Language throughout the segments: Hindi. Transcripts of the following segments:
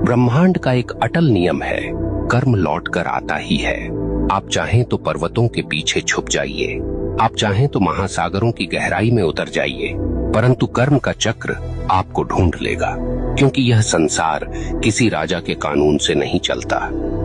ब्रह्मांड का एक अटल नियम है, कर्म लौट कर आता ही है। आप चाहें तो पर्वतों के पीछे छुप जाइए, आप चाहें तो महासागरों की गहराई में उतर जाइए, परंतु कर्म का चक्र आपको ढूंढ लेगा। क्योंकि यह संसार किसी राजा के कानून से नहीं चलता,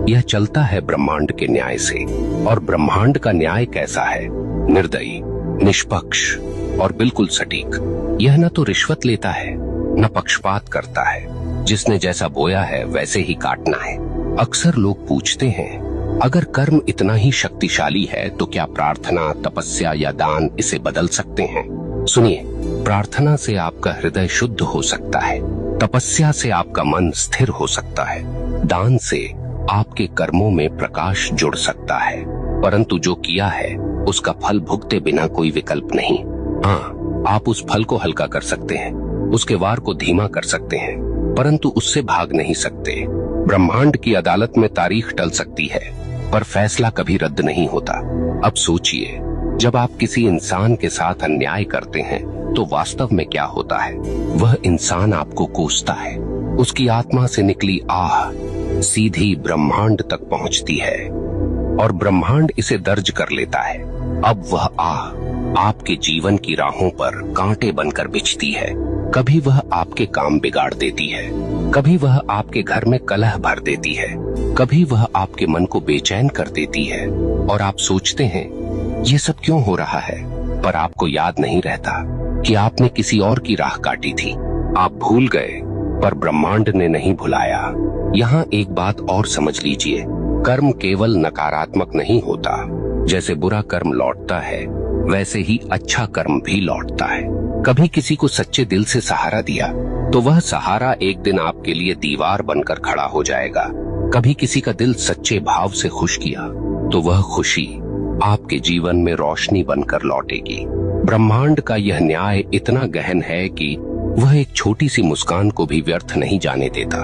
यह चलता है ब्रह्मांड के न्याय से। और ब्रह्मांड का न्याय कैसा है? निर्दयी, निष्पक्ष और बिल्कुल सटीक। यह न तो रिश्वत लेता है, न पक्षपात करता है। जिसने जैसा बोया है वैसे ही काटना है। अक्सर लोग पूछते हैं, अगर कर्म इतना ही शक्तिशाली है तो क्या प्रार्थना, तपस्या या दान इसे बदल सकते हैं? सुनिए, प्रार्थना से आपका हृदय शुद्ध हो सकता है, तपस्या से आपका मन स्थिर हो सकता है, दान से आपके कर्मों में प्रकाश जुड़ सकता है, परंतु जो किया है उसका फल भुगते बिना कोई विकल्प नहीं। हाँ, आप उस फल को हल्का कर सकते हैं, उसके वार को धीमा कर सकते हैं, परंतु उससे भाग नहीं सकते। ब्रह्मांड की अदालत में तारीख टल सकती है, पर फैसला कभी रद्द नहीं होता। अब सोचिए, जब आप किसी इंसान के साथ अन्याय करते हैं तो वास्तव में क्या होता है? वह इंसान आपको कोसता है, उसकी आत्मा से निकली आह सीधी ब्रह्मांड तक पहुंचती है और ब्रह्मांड इसे दर्ज कर लेता है। अब वह आह आपके जीवन की राहों पर कांटे बनकर बिछती है। कभी वह आपके काम बिगाड़ देती है, कभी वह आपके घर में कलह भर देती है, कभी वह आपके मन को बेचैन कर देती है और आप सोचते हैं ये सब क्यों हो रहा है, पर आपको याद नहीं रहता कि आपने किसी और की राह काटी थी। आप भूल गए, पर ब्रह्मांड ने नहीं भुलाया। यहाँ एक बात और समझ लीजिए, कर्म केवल नकारात्मक नहीं होता। जैसे बुरा कर्म लौटता है, वैसे ही अच्छा कर्म भी लौटता है। कभी किसी को सच्चे दिल से सहारा दिया तो वह सहारा एक दिन आपके लिए दीवार बनकर खड़ा हो जाएगा। कभी किसी का दिल सच्चे भाव से खुश किया तो वह खुशी आपके जीवन में रोशनी बनकर लौटेगी। ब्रह्मांड का यह न्याय इतना गहन है कि वह एक छोटी सी मुस्कान को भी व्यर्थ नहीं जाने देता,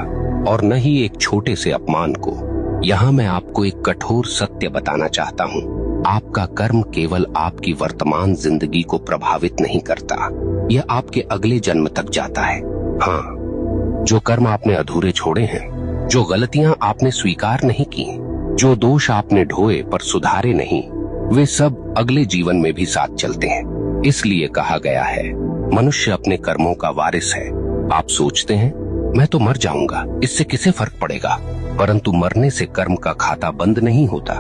और न ही एक छोटे से अपमान को। यहाँ मैं आपको एक कठोर सत्य बताना चाहता हूँ, आपका कर्म केवल आपकी वर्तमान जिंदगी को प्रभावित नहीं करता, यह आपके अगले जन्म तक जाता है। हाँ, जो कर्म आपने अधूरे छोड़े हैं, जो गलतियां आपने स्वीकार नहीं की, जो दोष आपने ढोए पर सुधारे नहीं, वे सब अगले जीवन में भी साथ चलते हैं। इसलिए कहा गया है, मनुष्य अपने कर्मों का वारिस है। आप सोचते हैं मैं तो मर जाऊंगा, इससे किसे फर्क पड़ेगा? परंतु मरने से कर्म का खाता बंद नहीं होता।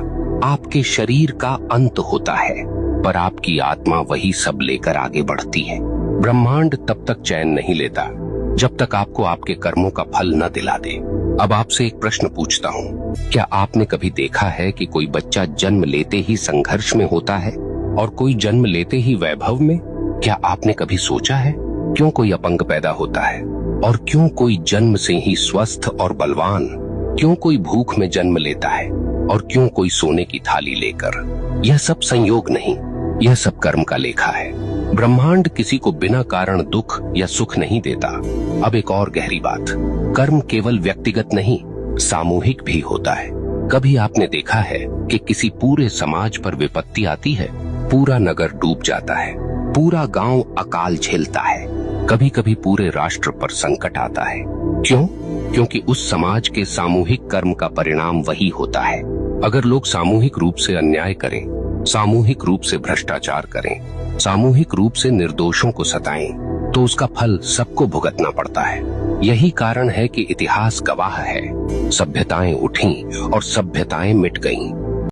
आपके शरीर का अंत होता है, पर आपकी आत्मा वही सब लेकर आगे बढ़ती है। ब्रह्मांड तब तक चैन नहीं लेता जब तक आपको आपके कर्मों का फल न दिला दे। अब आपसे एक प्रश्न पूछता हूँ, क्या आपने कभी देखा है कि कोई बच्चा जन्म लेते ही संघर्ष में होता है और कोई जन्म लेते ही वैभव में? क्या आपने कभी सोचा है क्यों कोई अपंग पैदा होता है और क्यों कोई जन्म से ही स्वस्थ और बलवान? क्यों कोई भूख में जन्म लेता है और क्यों कोई सोने की थाली लेकर? यह सब संयोग नहीं, यह सब कर्म का लेखा है। ब्रह्मांड किसी को बिना कारण दुख या सुख नहीं देता। अब एक और गहरी बात, कर्म केवल व्यक्तिगत नहीं, सामूहिक भी होता है। कभी आपने देखा है कि किसी पूरे समाज पर विपत्ति आती है, पूरा नगर डूब जाता है, पूरा गांव अकाल झेलता है, कभी कभी पूरे राष्ट्र पर संकट आता है। क्यों? क्योंकि उस समाज के सामूहिक कर्म का परिणाम वही होता है। अगर लोग सामूहिक रूप से अन्याय करें, सामूहिक रूप से भ्रष्टाचार करें, सामूहिक रूप से निर्दोषों को सताएं, तो उसका फल सबको भुगतना पड़ता है। यही कारण है कि इतिहास गवाह है, सभ्यताएं उठी और सभ्यताएं मिट गईं,